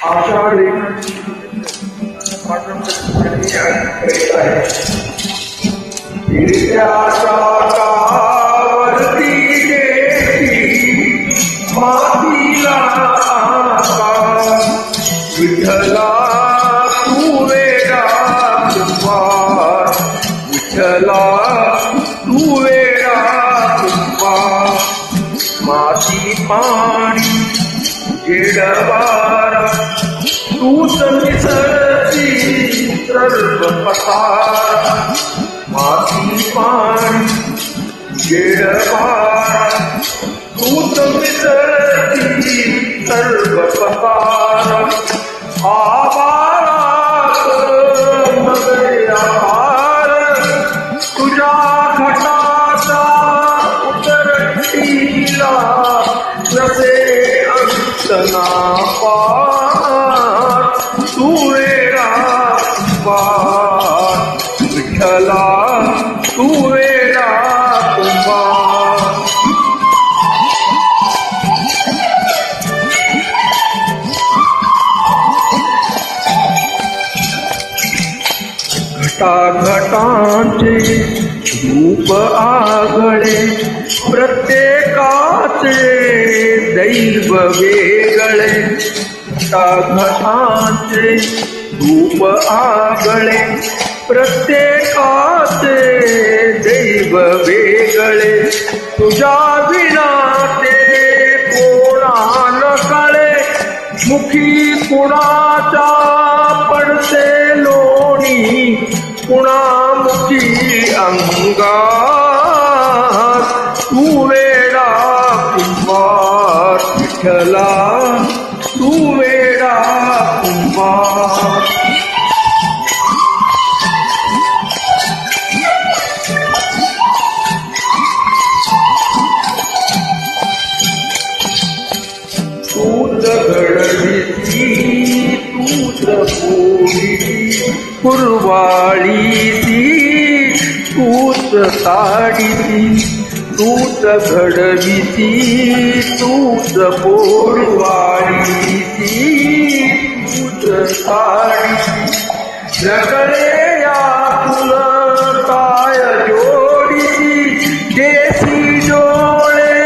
आषाढी हिरव्याच्या कावरती देती मातीला आकाश विठ्ठला तू वेडा कुंभार विठ्ठला तू वेडा कुंभार माती पाणी जेडवारा तूच मिसळती सर्व पसारा माती पाणी जेडवारा तूच मिसळती सर्व पसारा आवारात मगरे आभार तुझ्या घटाचा उतरतीला जसे अंतना पार तू वेडा कुंभार विठ्ठला तू वेडा कुंभार घटाघटांचे रूप आगळे प्रत्येकाचे दैव वेगळे घटाघटांचे रूप आगळे प्रत्येकाचे दैव वेगळे तुझ्या विना ते कोणा न कळे मुखी कुणाचा पडते लोणी कुणामुखी अंगार तू वेडा कुंभार विठ्ठला तू वेडा कुंभार तूच घडविती तूच पोळी कुरवाळीती तूच ताडीती तूच घडविती तूच पोळवाळीती तूच ताडीती जगळे या तुला काय जोडीती देसी डोळे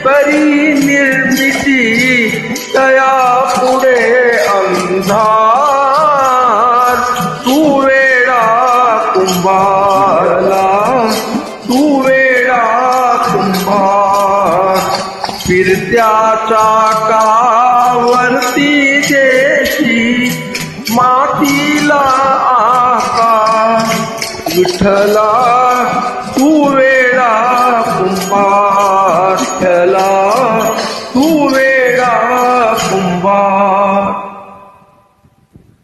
परी निर्मिती तया पुढे अंधार तू वेडा कुंभारला तू वेडा कुंभार फिरत्याच्या कावरती देशी मातीला आकाश विठ्ठला